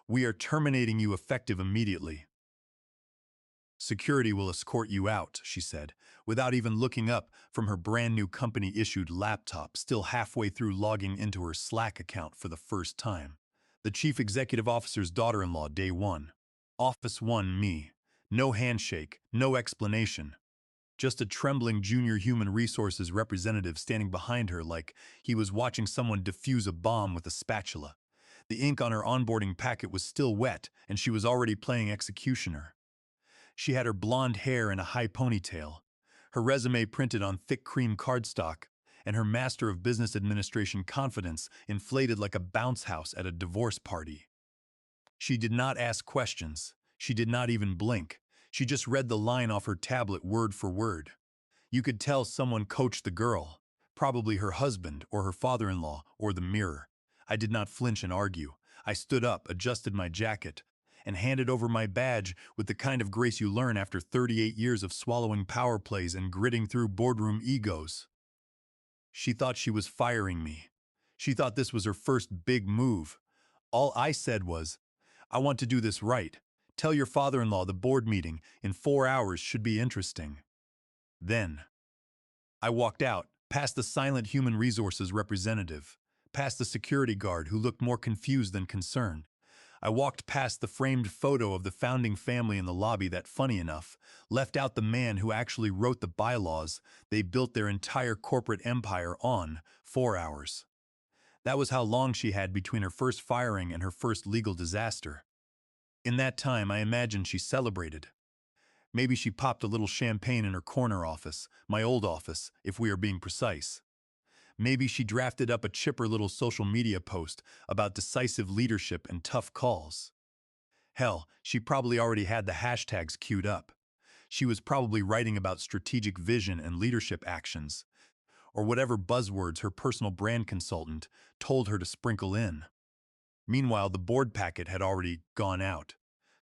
We are terminating you effective immediately. Security will escort you out, she said, without even looking up from her brand new company-issued laptop, still halfway through logging into her Slack account for the first time. The chief executive officer's daughter-in-law, day one. Office one, me. No handshake, no explanation. Just a trembling junior human resources representative standing behind her like he was watching someone defuse a bomb with a spatula. The ink on her onboarding packet was still wet, and she was already playing executioner. She had her blonde hair in a high ponytail, her resume printed on thick cream cardstock, and her Master of Business Administration confidence inflated like a bounce house at a divorce party. She did not ask questions. She did not even blink. She just read the line off her tablet word for word. You could tell someone coached the girl, probably her husband or her father-in-law or the mirror. I did not flinch and argue. I stood up, adjusted my jacket, and handed over my badge with the kind of grace you learn after 38 years of swallowing power plays and gritting through boardroom egos. She thought she was firing me. She thought this was her first big move. All I said was, I want to do this right. Tell your father-in-law the board meeting in 4 hours should be interesting. Then, I walked out, past the silent human resources representative, past the security guard who looked more confused than concerned. I walked past the framed photo of the founding family in the lobby that, funny enough, left out the man who actually wrote the bylaws they built their entire corporate empire on. 4 hours. That was how long she had between her first firing and her first legal disaster. In that time, I imagine she celebrated. Maybe she popped a little champagne in her corner office, my old office, if we are being precise. Maybe she drafted up a chipper little social media post about decisive leadership and tough calls. Hell, she probably already had the hashtags queued up. She was probably writing about strategic vision and leadership actions, or whatever buzzwords her personal brand consultant told her to sprinkle in. Meanwhile, the board packet had already gone out.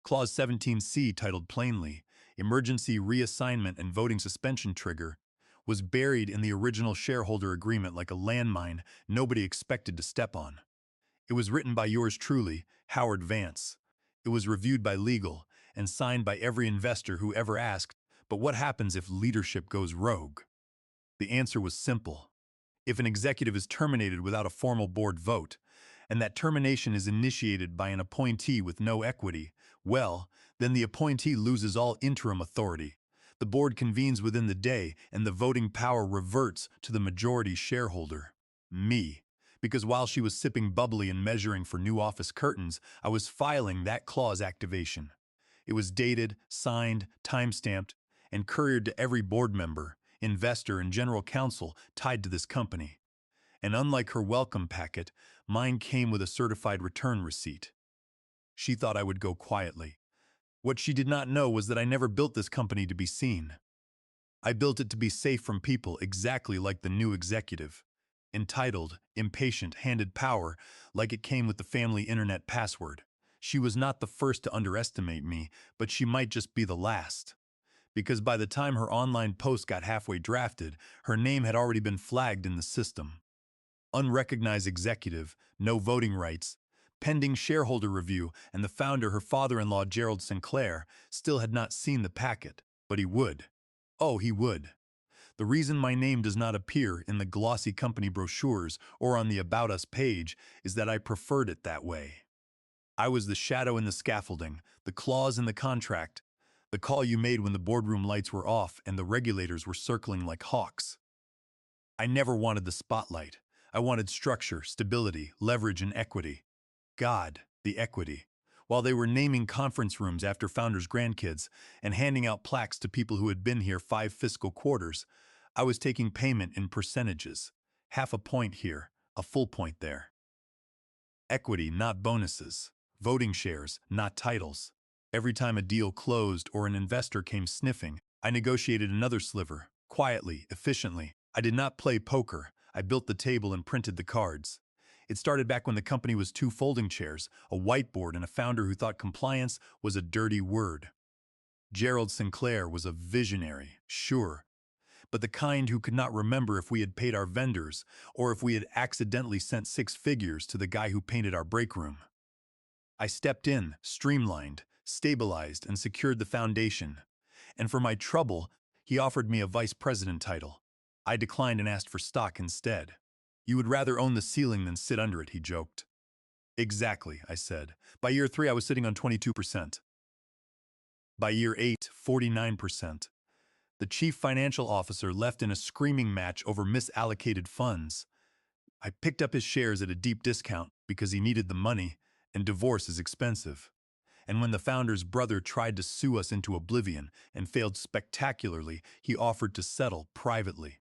Clause 17C, titled plainly, Emergency Reassignment and Voting Suspension Trigger, was buried in the original shareholder agreement like a landmine nobody expected to step on. It was written by yours truly, Howard Vance. It was reviewed by legal and signed by every investor who ever asked, but what happens if leadership goes rogue? The answer was simple. If an executive is terminated without a formal board vote, and that termination is initiated by an appointee with no equity, well, then the appointee loses all interim authority. The board convenes within the day, and the voting power reverts to the majority shareholder, me. Because while she was sipping bubbly and measuring for new office curtains, I was filing that clause activation. It was dated, signed, time-stamped, and couriered to every board member, investor, and general counsel tied to this company. And unlike her welcome packet, mine came with a certified return receipt. She thought I would go quietly. What she did not know was that I never built this company to be seen. I built it to be safe from people, exactly like the new executive. Entitled, impatient, handed power like it came with the family internet password. She was not the first to underestimate me, but she might just be the last. Because by the time her online post got halfway drafted, her name had already been flagged in the system. Unrecognized executive, no voting rights, pending shareholder review, and the founder, her father-in-law Gerald Sinclair, still had not seen the packet, but he would. Oh, he would. The reason my name does not appear in the glossy company brochures or on the About Us page is that I preferred it that way. I was the shadow in the scaffolding, the clause in the contract, the call you made when the boardroom lights were off and the regulators were circling like hawks. I never wanted the spotlight. I wanted structure, stability, leverage, and equity. God, the equity. While they were naming conference rooms after founders' grandkids and handing out plaques to people who had been here 5 fiscal quarters, I was taking payment in percentages. Half a point here, a full point there. Equity, not bonuses. Voting shares, not titles. Every time a deal closed or an investor came sniffing, I negotiated another sliver, quietly, efficiently. I did not play poker. I built the table and printed the cards. It started back when the company was 2 folding chairs, a whiteboard, and a founder who thought compliance was a dirty word. Gerald Sinclair was a visionary, sure, but the kind who could not remember if we had paid our vendors or if we had accidentally sent 6 figures to the guy who painted our break room. I stepped in, streamlined, stabilized, and secured the foundation. And for my trouble, he offered me a vice president title. I declined and asked for stock instead. You would rather own the ceiling than sit under it, he joked. Exactly, I said. By year 3, I was sitting on 22%. By year 8, 49%. The chief financial officer left in a screaming match over misallocated funds. I picked up his shares at a deep discount because he needed the money, and divorce is expensive. And when the founder's brother tried to sue us into oblivion and failed spectacularly, he offered to settle privately.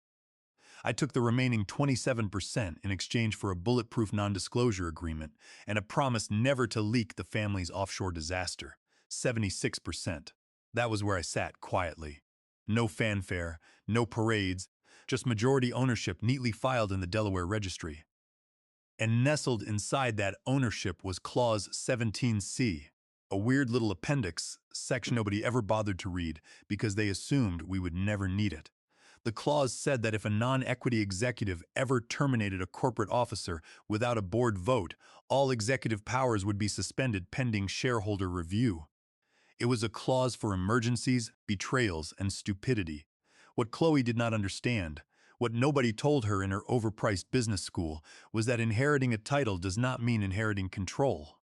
I took the remaining 27% in exchange for a bulletproof non-disclosure agreement and a promise never to leak the family's offshore disaster. 76%. That was where I sat quietly. No fanfare, no parades, just majority ownership neatly filed in the Delaware Registry. And nestled inside that ownership was Clause 17C, a weird little appendix section nobody ever bothered to read because they assumed we would never need it. The clause said that if a non-equity executive ever terminated a corporate officer without a board vote, all executive powers would be suspended pending shareholder review. It was a clause for emergencies, betrayals, and stupidity. What Chloe did not understand, what nobody told her in her overpriced business school, was that inheriting a title does not mean inheriting control.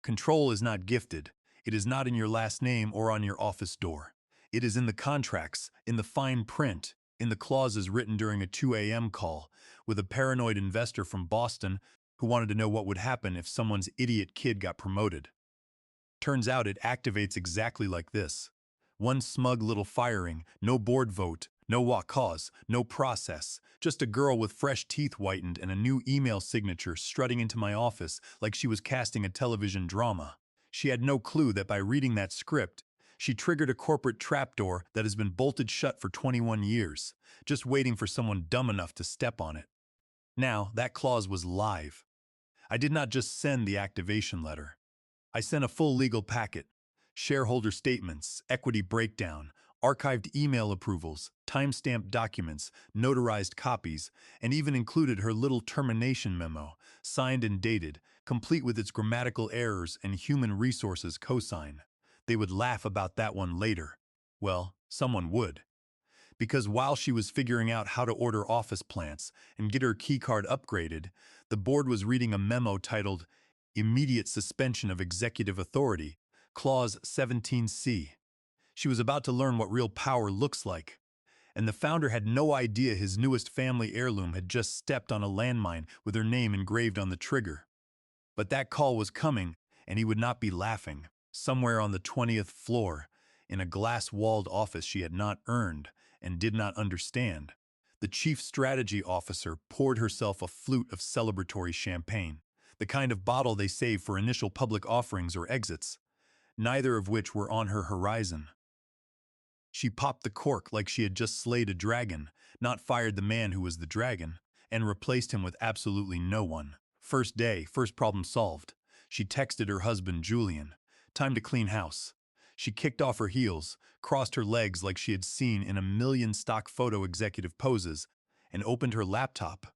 Control is not gifted. It is not in your last name or on your office door. It is in the contracts, in the fine print, in the clauses written during a 2 a.m. call with a paranoid investor from Boston who wanted to know what would happen if someone's idiot kid got promoted. Turns out it activates exactly like this. One smug little firing, no board vote, no what cause, no process, just a girl with fresh teeth whitened and a new email signature strutting into my office like she was casting a television drama. She had no clue that by reading that script, she triggered a corporate trapdoor that has been bolted shut for 21 years, just waiting for someone dumb enough to step on it. Now, that clause was live. I did not just send the activation letter. I sent a full legal packet, shareholder statements, equity breakdown, archived email approvals, timestamped documents, notarized copies, and even included her little termination memo, signed and dated, complete with its grammatical errors and human resources cosign. They would laugh about that one later. Well, someone would. Because while she was figuring out how to order office plants and get her keycard upgraded, the board was reading a memo titled Immediate Suspension of Executive Authority, Clause 17C. She was about to learn what real power looks like. And the founder had no idea his newest family heirloom had just stepped on a landmine with her name engraved on the trigger. But that call was coming, and he would not be laughing. Somewhere on the 20th floor, in a glass-walled office she had not earned and did not understand, the chief strategy officer poured herself a flute of celebratory champagne, the kind of bottle they save for initial public offerings or exits, neither of which were on her horizon. She popped the cork like she had just slayed a dragon, not fired the man who was the dragon, and replaced him with absolutely no one. First day, first problem solved. She texted her husband, Julian. Time to clean house. She kicked off her heels, crossed her legs like she had seen in a million stock photo executive poses, and opened her laptop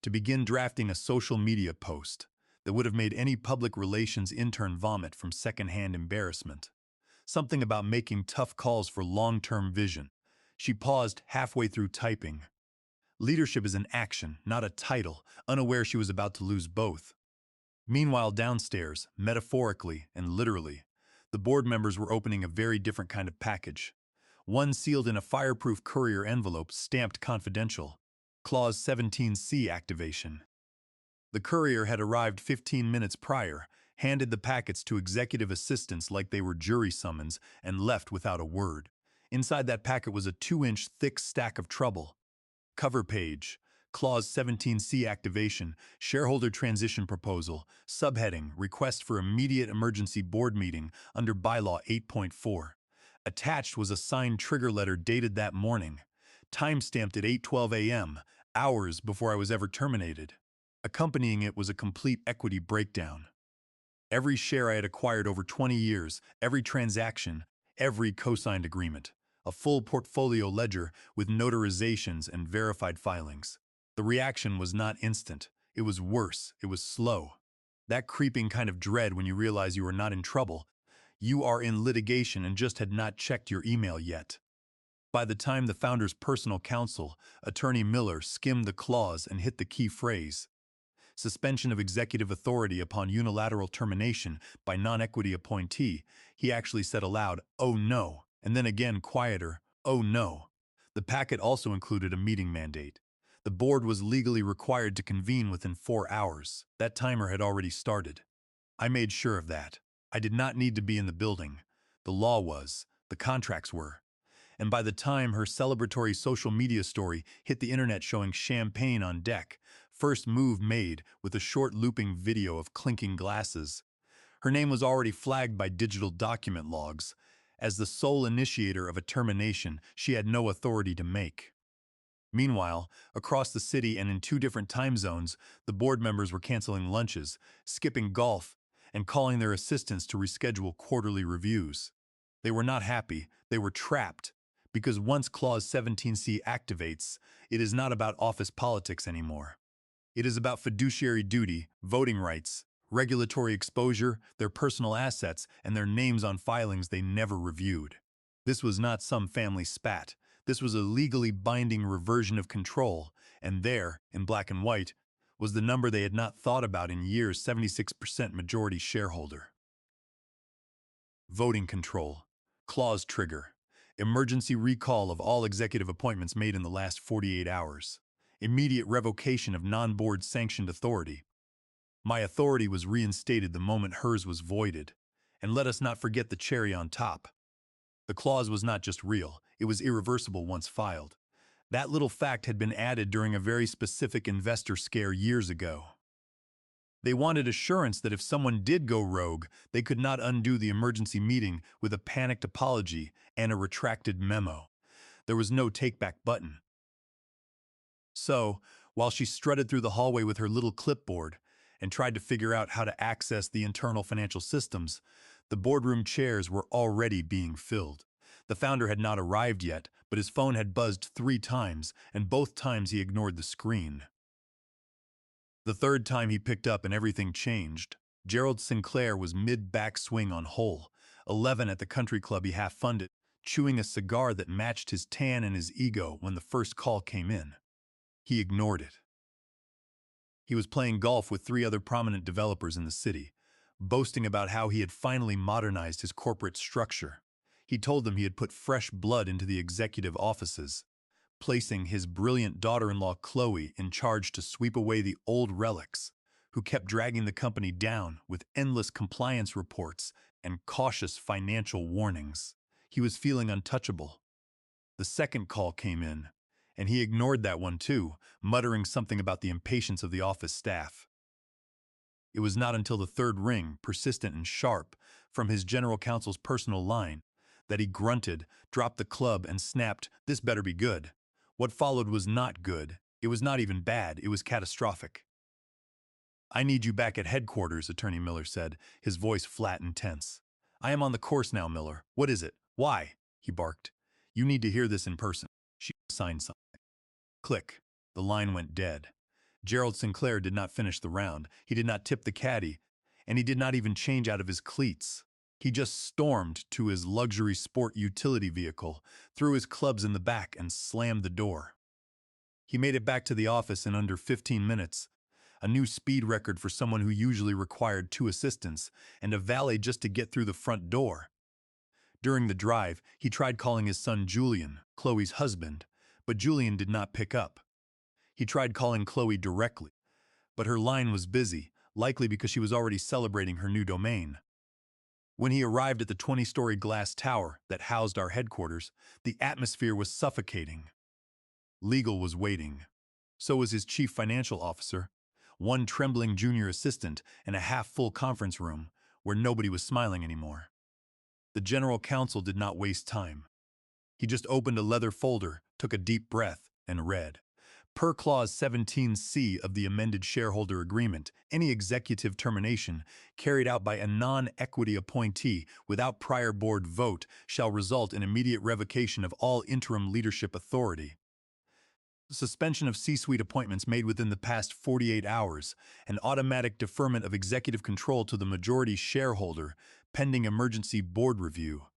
to begin drafting a social media post that would have made any public relations intern vomit from secondhand embarrassment. Something about making tough calls for long-term vision. She paused halfway through typing. Leadership is an action, not a title, unaware she was about to lose both. Meanwhile, downstairs, metaphorically and literally, the board members were opening a very different kind of package. One sealed in a fireproof courier envelope stamped confidential. Clause 17C activation. The courier had arrived 15 minutes prior, handed the packets to executive assistants like they were jury summons, and left without a word. Inside that packet was a 2-inch thick stack of trouble. Cover page. Clause 17C activation, shareholder transition proposal, subheading, request for immediate emergency board meeting under bylaw 8.4. Attached was a signed trigger letter dated that morning, timestamped at 8:12 a.m., hours before I was ever terminated. Accompanying it was a complete equity breakdown. Every share I had acquired over 20 years, every transaction, every co-signed agreement, a full portfolio ledger with notarizations and verified filings. The reaction was not instant. It was worse. It was slow. That creeping kind of dread when you realize you are not in trouble. You are in litigation and just had not checked your email yet. By the time the founder's personal counsel, Attorney Miller, skimmed the clause and hit the key phrase, suspension of executive authority upon unilateral termination by non-equity appointee, he actually said aloud, "Oh no," and then again quieter, "Oh no." The packet also included a meeting mandate. The board was legally required to convene within 4 hours. That timer had already started. I made sure of that. I did not need to be in the building. The law was. The contracts were. And by the time her celebratory social media story hit the internet showing champagne on deck, first move made with a short looping video of clinking glasses, her name was already flagged by digital document logs. As the sole initiator of a termination, she had no authority to make. Meanwhile, across the city and in 2 different time zones, the board members were canceling lunches, skipping golf, and calling their assistants to reschedule quarterly reviews. They were not happy, they were trapped, because once Clause 17C activates, it is not about office politics anymore. It is about fiduciary duty, voting rights, regulatory exposure, their personal assets, and their names on filings they never reviewed. This was not some family spat. This was a legally binding reversion of control, and there, in black and white, was the number they had not thought about in years: 76% majority shareholder. Voting control. Clause trigger. Emergency recall of all executive appointments made in the last 48 hours. Immediate revocation of non-board sanctioned authority. My authority was reinstated the moment hers was voided. And let us not forget the cherry on top. The clause was not just real, it was irreversible once filed. That little fact had been added during a very specific investor scare years ago. They wanted assurance that if someone did go rogue, they could not undo the emergency meeting with a panicked apology and a retracted memo. There was no take-back button. So, while she strutted through the hallway with her little clipboard and tried to figure out how to access the internal financial systems, the boardroom chairs were already being filled. The founder had not arrived yet, but his phone had buzzed 3 times, and both times he ignored the screen. The third time he picked up and everything changed. Gerald Sinclair was mid-backswing on hole 11 at the country club he half-funded, chewing a cigar that matched his tan and his ego when the first call came in. He ignored it. He was playing golf with 3 other prominent developers in the city, boasting about how he had finally modernized his corporate structure. He told them he had put fresh blood into the executive offices, placing his brilliant daughter-in-law Chloe in charge to sweep away the old relics, who kept dragging the company down with endless compliance reports and cautious financial warnings. He was feeling untouchable. The second call came in, and he ignored that one too, muttering something about the impatience of the office staff. It was not until the third ring, persistent and sharp, from his general counsel's personal line, that he grunted, dropped the club, and snapped, "This better be good." What followed was not good. It was not even bad. It was catastrophic. "I need you back at headquarters," Attorney Miller said, his voice flat and tense. "I am on the course now, Miller. What is it? Why?" he barked. "You need to hear this in person." She signed something. Click. The line went dead. Gerald Sinclair did not finish the round. He did not tip the caddy, and he did not even change out of his cleats. He just stormed to his luxury sport utility vehicle, threw his clubs in the back, and slammed the door. He made it back to the office in under 15 minutes, a new speed record for someone who usually required 2 assistants and a valet just to get through the front door. During the drive, he tried calling his son Julian, Chloe's husband, but Julian did not pick up. He tried calling Chloe directly, but her line was busy, likely because she was already celebrating her new domain. When he arrived at the 20-story glass tower that housed our headquarters, the atmosphere was suffocating. Legal was waiting. So was his chief financial officer, one trembling junior assistant, and a half-full conference room where nobody was smiling anymore. The general counsel did not waste time. He just opened a leather folder, took a deep breath, and read, "Per Clause 17C of the amended shareholder agreement, any executive termination carried out by a non-equity appointee without prior board vote shall result in immediate revocation of all interim leadership authority." suspension of C-suite appointments made within the past 48 hours, and automatic deferment of executive control to the majority shareholder, pending emergency board review.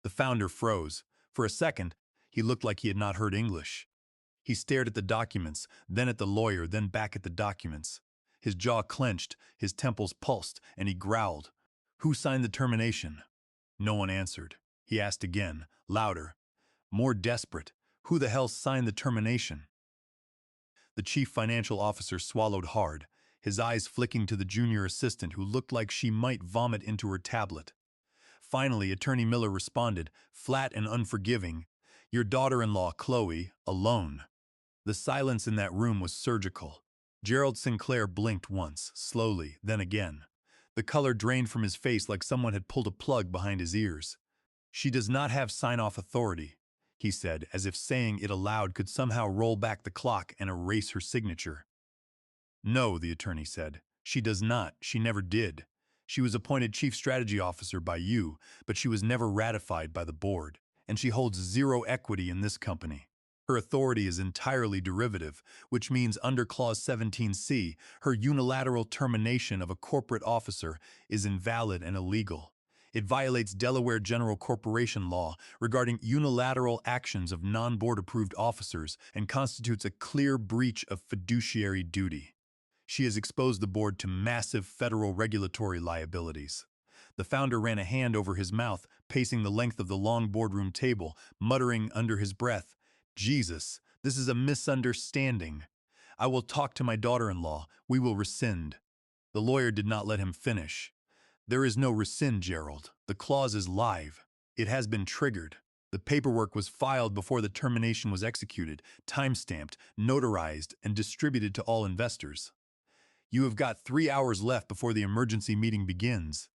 The founder froze. For a second, he looked like he had not heard English. He stared at the documents, then at the lawyer, then back at the documents. His jaw clenched, his temples pulsed, and he growled. "Who signed the termination?" No one answered. He asked again, louder, more desperate. "Who the hell signed the termination?" The chief financial officer swallowed hard, his eyes flicking to the junior assistant who looked like she might vomit into her tablet. Finally, Attorney Miller responded, flat and unforgiving, "Your daughter-in-law, Chloe, alone." The silence in that room was surgical. Gerald Sinclair blinked once, slowly, then again. The color drained from his face like someone had pulled a plug behind his ears. "She does not have sign-off authority," he said, as if saying it aloud could somehow roll back the clock and erase her signature. "No," the attorney said. "She does not. She never did. She was appointed chief strategy officer by you, but she was never ratified by the board, and she holds zero equity in this company. Her authority is entirely derivative, which means under Clause 17C, her unilateral termination of a corporate officer is invalid and illegal. It violates Delaware General Corporation Law regarding unilateral actions of non-board-approved officers and constitutes a clear breach of fiduciary duty. She has exposed the board to massive federal regulatory liabilities." The founder ran a hand over his mouth, pacing the length of the long boardroom table, muttering under his breath, "Jesus, this is a misunderstanding. I will talk to my daughter-in-law. We will rescind." The lawyer did not let him finish. "There is no rescind, Gerald. The clause is live. It has been triggered. The paperwork was filed before the termination was executed, time-stamped, notarized, and distributed to all investors. You have got 3 hours left before the emergency meeting begins.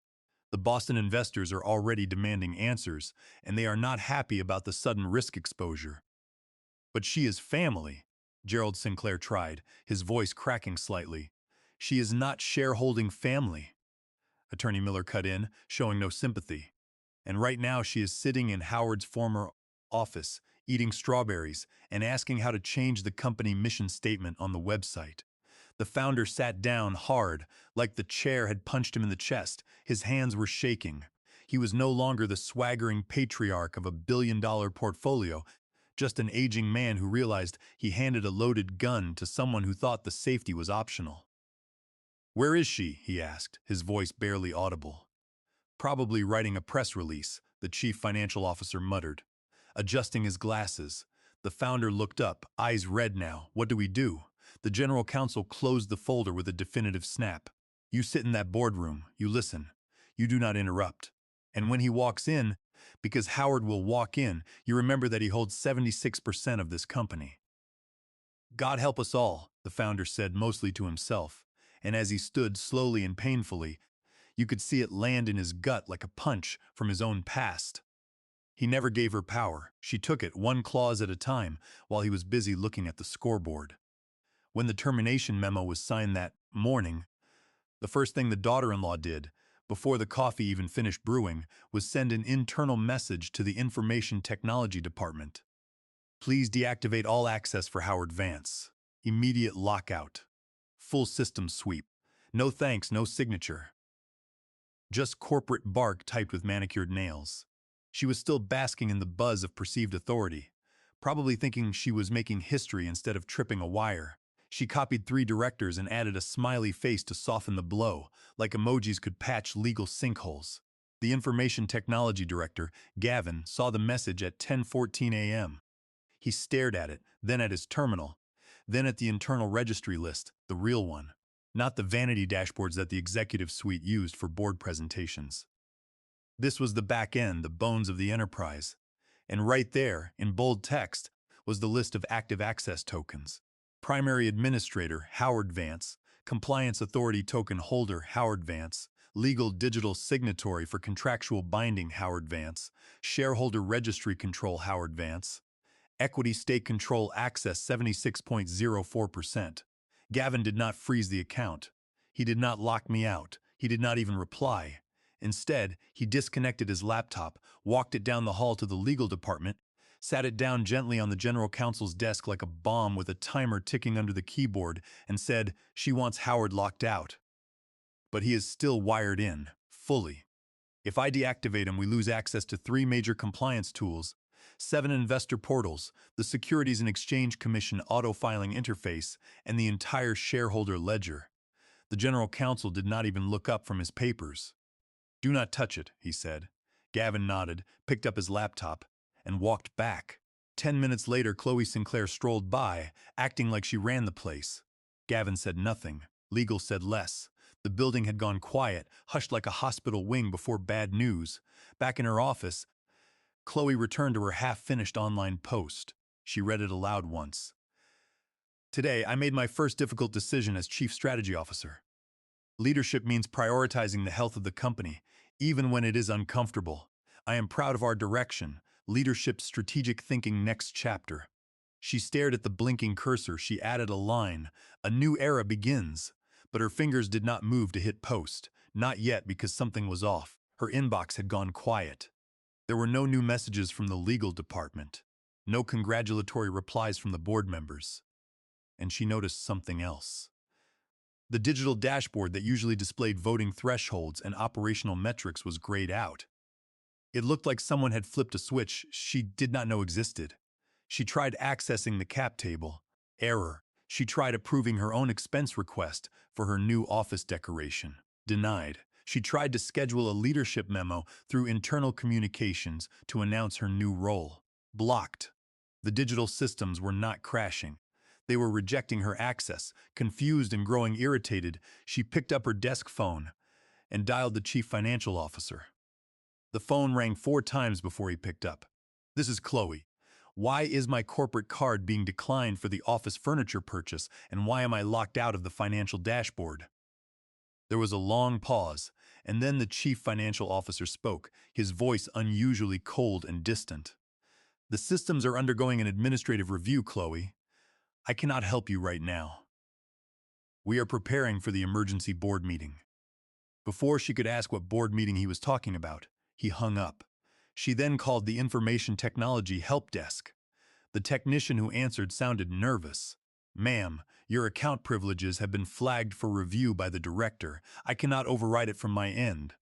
The Boston investors are already demanding answers, and they are not happy about the sudden risk exposure." "But she is family," Gerald Sinclair tried, his voice cracking slightly. "She is not shareholding family," Attorney Miller cut in, showing no sympathy. "And right now she is sitting in Howard's former office, eating strawberries, and asking how to change the company mission statement on the website." The founder sat down hard, like the chair had punched him in the chest. His hands were shaking. He was no longer the swaggering patriarch of a billion-dollar portfolio, just an aging man who realized he handed a loaded gun to someone who thought the safety was optional. "Where is she?" he asked, his voice barely audible. "Probably writing a press release," the chief financial officer muttered. Adjusting his glasses, the founder looked up, eyes red now. "What do we do?" The general counsel closed the folder with a definitive snap. "You sit in that boardroom, you listen. You do not interrupt. And when he walks in, because Howard will walk in, you remember that he holds 76% of this company." "God help us all," the founder said mostly to himself, and as he stood slowly and painfully, you could see it land in his gut like a punch from his own past. He never gave her power. She took it one clause at a time while he was busy looking at the scoreboard. When the termination memo was signed that morning, the first thing the daughter-in-law did, before the coffee even finished brewing, was send an internal message to the Information Technology Department. "Please deactivate all access for Howard Vance. Immediate lockout. Full system sweep. No thanks, no signature." Just corporate bark typed with manicured nails. She was still basking in the buzz of perceived authority, probably thinking she was making history instead of tripping a wire. She copied 3 directors and added a smiley face to soften the blow, like emojis could patch legal sinkholes. The information technology director, Gavin, saw the message at 10:14 a.m. He stared at it, then at his terminal, then at the internal registry list, the real one, not the vanity dashboards that the executive suite used for board presentations. This was the back end, the bones of the enterprise. And right there, in bold text, was the list of active access tokens. Primary Administrator, Howard Vance. Compliance Authority Token Holder, Howard Vance. Legal Digital Signatory for Contractual Binding, Howard Vance. Shareholder Registry Control, Howard Vance. Equity Stake Control Access 76.04%. Gavin did not freeze the account. He did not lock me out. He did not even reply. Instead, he disconnected his laptop, walked it down the hall to the legal department, sat it down gently on the general counsel's desk like a bomb with a timer ticking under the keyboard, and said, "She wants Howard locked out. But he is still wired in, fully. If I deactivate him, we lose access to 3 major compliance tools, 7 investor portals, the Securities and Exchange Commission auto-filing interface, and the entire shareholder ledger." The general counsel did not even look up from his papers. "Do not touch it," he said. Gavin nodded, picked up his laptop, and walked back. 10 minutes later, Chloe Sinclair strolled by, acting like she ran the place. Gavin said nothing. Legal said less. The building had gone quiet, hushed like a hospital wing before bad news. Back in her office, Chloe returned to her half-finished online post. She read it aloud once. "Today, I made my first difficult decision as Chief Strategy Officer. Leadership means prioritizing the health of the company, even when it is uncomfortable. I am proud of our direction, leadership's strategic thinking next chapter." She stared at the blinking cursor. She added a line, "A new era begins." But her fingers did not move to hit post. Not yet, because something was off. Her inbox had gone quiet. There were no new messages from the legal department. No congratulatory replies from the board members. And she noticed something else. The digital dashboard that usually displayed voting thresholds and operational metrics was grayed out. It looked like someone had flipped a switch she did not know existed. She tried accessing the cap table. Error. She tried approving her own expense request for her new office decoration. Denied. She tried to schedule a leadership memo through internal communications to announce her new role. Blocked. The digital systems were not crashing. They were rejecting her access. Confused and growing irritated, she picked up her desk phone and dialed the chief financial officer. The phone rang 4 times before he picked up. "This is Chloe. Why is my corporate card being declined for the office furniture purchase, and why am I locked out of the financial dashboard?" There was a long pause, and then the chief financial officer spoke, his voice unusually cold and distant. "The systems are undergoing an administrative review, Chloe. I cannot help you right now. We are preparing for the emergency board meeting." Before she could ask what board meeting he was talking about, he hung up. She then called the Information Technology Help Desk. The technician who answered sounded nervous. "Ma'am, your account privileges have been flagged for review by the director. I cannot override it from my end."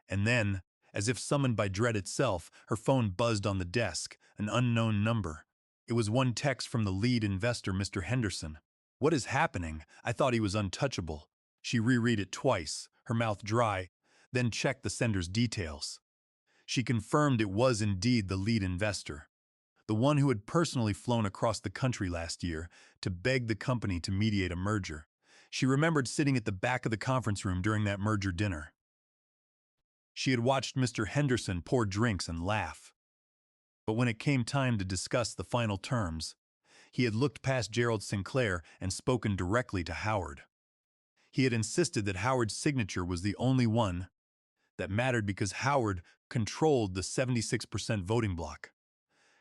And then, as if summoned by dread itself, her phone buzzed on the desk, an unknown number. It was one text from the lead investor, Mr. Henderson. "What is happening? I thought he was untouchable." She reread it twice, her mouth dry, then checked the sender's details. She confirmed it was indeed the lead investor, the one who had personally flown across the country last year to beg the company to mediate a merger. She remembered sitting at the back of the conference room during that merger dinner. She had watched Mr. Henderson pour drinks and laugh. But when it came time to discuss the final terms, he had looked past Gerald Sinclair and spoken directly to Howard. He had insisted that Howard's signature was the only one that mattered because Howard controlled the 76% voting bloc.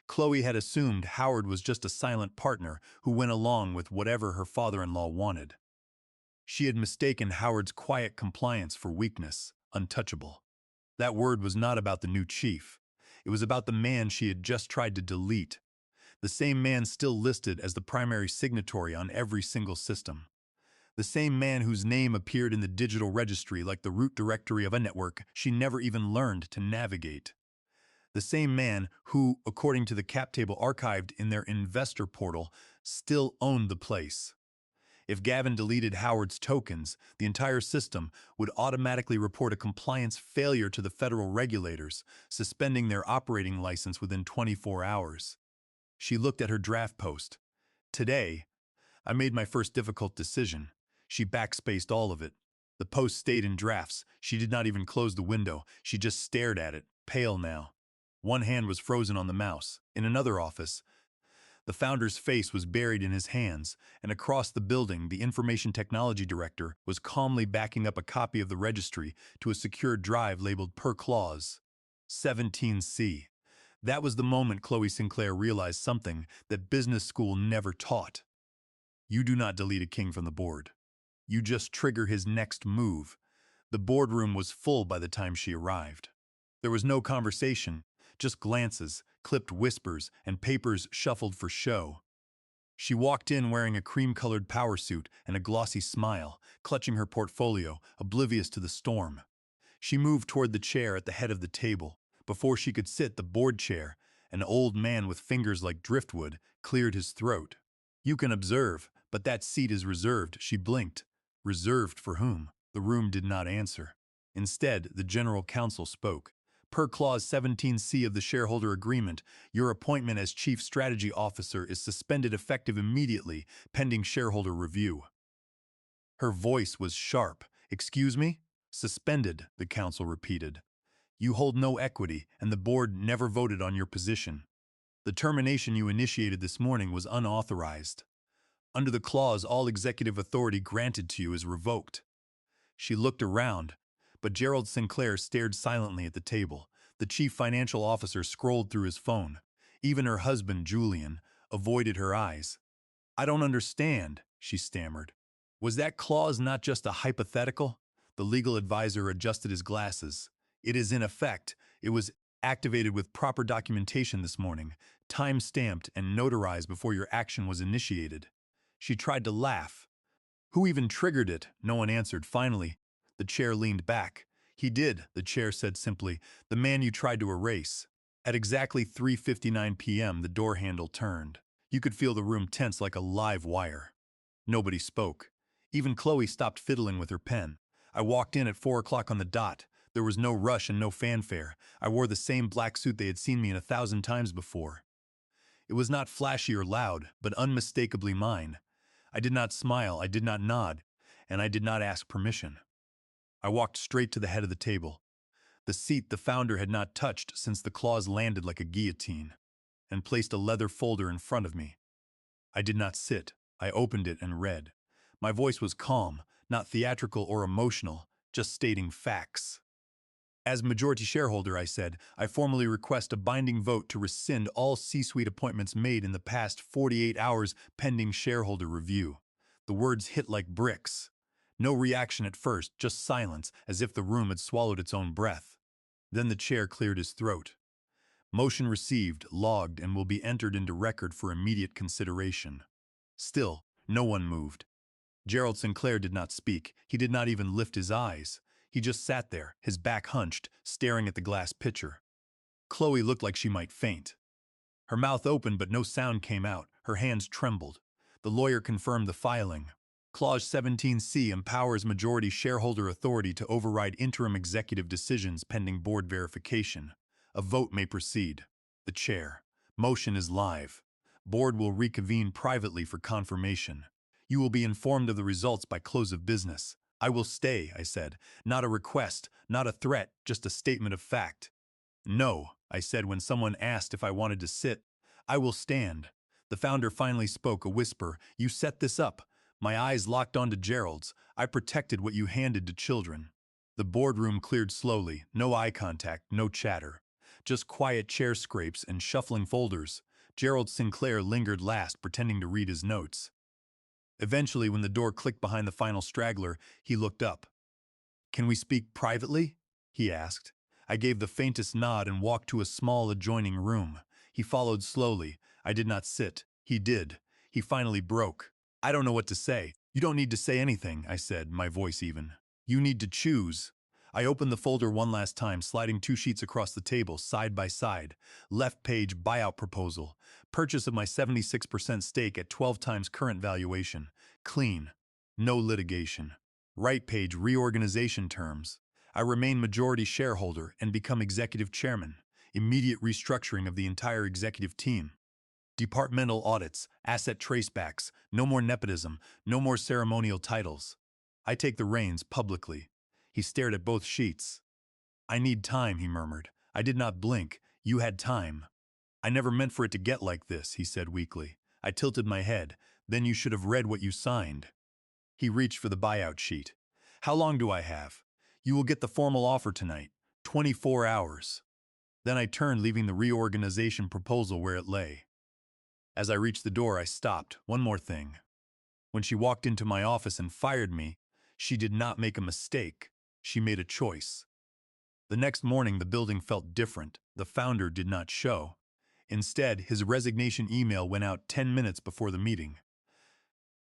Chloe had assumed Howard was just a silent partner who went along with whatever her father-in-law wanted. She had mistaken Howard's quiet compliance for weakness, untouchable. That word was not about the new chief. It was about the man she had just tried to delete, the same man still listed as the primary signatory on every single system. The same man whose name appeared in the digital registry like the root directory of a network she never even learned to navigate. The same man who, according to the cap table archived in their investor portal, still owned the place. If Gavin deleted Howard's tokens, the entire system would automatically report a compliance failure to the federal regulators, suspending their operating license within 24 hours. She looked at her draft post. "Today, I made my first difficult decision." She backspaced all of it. The post stayed in drafts. She did not even close the window. She just stared at it, pale now. One hand was frozen on the mouse. In another office, the founder's face was buried in his hands, and across the building, the information technology director was calmly backing up a copy of the registry to a secured drive labeled per clause 17C. That was the moment Chloe Sinclair realized something that business school never taught. You do not delete a king from the board. You just trigger his next move. The boardroom was full by the time she arrived. There was no conversation, just glances, clipped whispers, and papers shuffled for show. She walked in wearing a cream-colored power suit and a glossy smile, clutching her portfolio, oblivious to the storm. She moved toward the chair at the head of the table. Before she could sit, the board chair, an old man with fingers like driftwood, cleared his throat. "You can observe, but that seat is reserved," she blinked. Reserved for whom? The room did not answer. Instead, the general counsel spoke. "Per Clause 17C of the shareholder agreement, your appointment as Chief Strategy Officer is suspended effective immediately, pending shareholder review." Her voice was sharp. "Excuse me?" "Suspended," the counsel repeated. "You hold no equity, and the board never voted on your position. The termination you initiated this morning was unauthorized. Under the clause, all executive authority granted to you is revoked." She looked around, but Gerald Sinclair stared silently at the table. The chief financial officer scrolled through his phone. Even her husband, Julian, avoided her eyes. "I don't understand," she stammered. "Was that clause not just a hypothetical?" The legal advisor adjusted his glasses. "It is in effect. It was activated with proper documentation this morning, time-stamped and notarized before your action was initiated." She tried to laugh. "Who even triggered it?" No one answered. Finally, the chair leaned back. "He did," the chair said simply. "The man you tried to erase." At exactly 3:59 p.m., the door handle turned. You could feel the room tense like a live wire. Nobody spoke. Even Chloe stopped fiddling with her pen. I walked in at 4 o'clock on the dot. There was no rush and no fanfare. I wore the same black suit they had seen me in 1,000 times before. It was not flashy or loud, but unmistakably mine. I did not smile, I did not nod, and I did not ask permission. I walked straight to the head of the table, the seat the founder had not touched since the claws landed like a guillotine, and placed a leather folder in front of me. I did not sit. I opened it and read. My voice was calm, not theatrical or emotional, just stating facts. "As majority shareholder," I said, "I formally request a binding vote to rescind all C-suite appointments made in the past 48 hours pending shareholder review." The words hit like bricks. No reaction at first, just silence, as if the room had swallowed its own breath. Then the chair cleared his throat. "Motion received, logged, and will be entered into record for immediate consideration." Still, no one moved. Gerald Sinclair did not speak. He did not even lift his eyes. He just sat there, his back hunched, staring at the glass pitcher. Chloe looked like she might faint. Her mouth opened, but no sound came out. Her hands trembled. The lawyer confirmed the filing. Clause 17C empowers majority shareholder authority to override interim executive decisions pending board verification. A vote may proceed. The chair. Motion is live. Board will reconvene privately for confirmation. You will be informed of the results by close of business. "I will stay," I said. "Not a request, not a threat, just a statement of fact." "No," I said when someone asked if I wanted to sit. "I will stand." The founder finally spoke, a whisper. "You set this up." My eyes locked onto Gerald's. "I protected what you handed to children." The boardroom cleared slowly. No eye contact, no chatter. Just quiet chair scrapes and shuffling folders. Gerald Sinclair lingered last, pretending to read his notes. Eventually, when the door clicked behind the final straggler, he looked up. "Can we speak privately?" he asked. I gave the faintest nod and walked to a small adjoining room. He followed slowly. I did not sit. He did. He finally broke. "I don't know what to say." "You don't need to say anything," I said, my voice even. "You need to choose." I opened the folder one last time, sliding 2 sheets across the table, side by side. Left page, buyout proposal. Purchase of my 76% stake at 12 times current valuation. Clean. No litigation. Right page, reorganization terms. I remain majority shareholder and become executive chairman. Immediate restructuring of the entire executive team. Departmental audits, asset tracebacks, no more nepotism, no more ceremonial titles. I take the reins publicly. He stared at both sheets. "I need time," he murmured. I did not blink. "You had time." "I never meant for it to get like this," he said weakly. I tilted my head. "Then you should have read what you signed." He reached for the buyout sheet. "How long do I have?" "You will get the formal offer tonight. 24 hours. Then I turned, leaving the reorganization proposal where it lay. As I reached the door, I stopped. One more thing. When she walked into my office and fired me, she did not make a mistake. She made a choice. The next morning, the building felt different. The founder did not show. Instead, his resignation email went out 10 minutes before the meeting.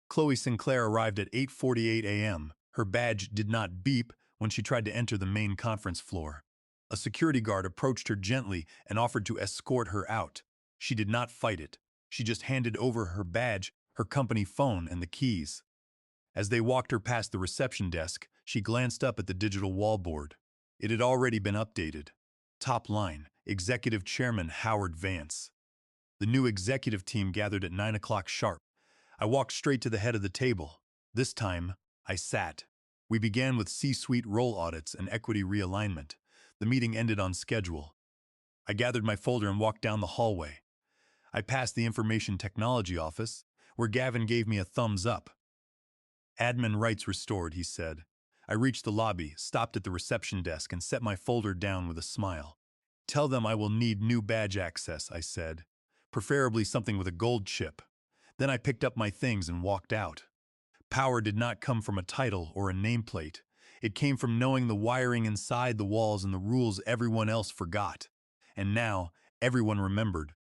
Chloe Sinclair arrived at 8:48 a.m. Her badge did not beep when she tried to enter the main conference floor. A security guard approached her gently and offered to escort her out. She did not fight it. She just handed over her badge, her company phone, and the keys. As they walked her past the reception desk, she glanced up at the digital wallboard. It had already been updated. Top line, Executive Chairman Howard Vance. The new executive team gathered at 9 o'clock sharp. I walked straight to the head of the table. This time, I sat. We began with C-suite role audits and equity realignment. The meeting ended on schedule. I gathered my folder and walked down the hallway. I passed the information technology office, where Gavin gave me a thumbs up. Admin rights restored, he said. I reached the lobby, stopped at the reception desk, and set my folder down with a smile. Tell them I will need new badge access, I said. Preferably something with a gold chip. Then I picked up my things and walked out. Power did not come from a title or a nameplate. It came from knowing the wiring inside the walls and the rules everyone else forgot. And now, everyone remembered.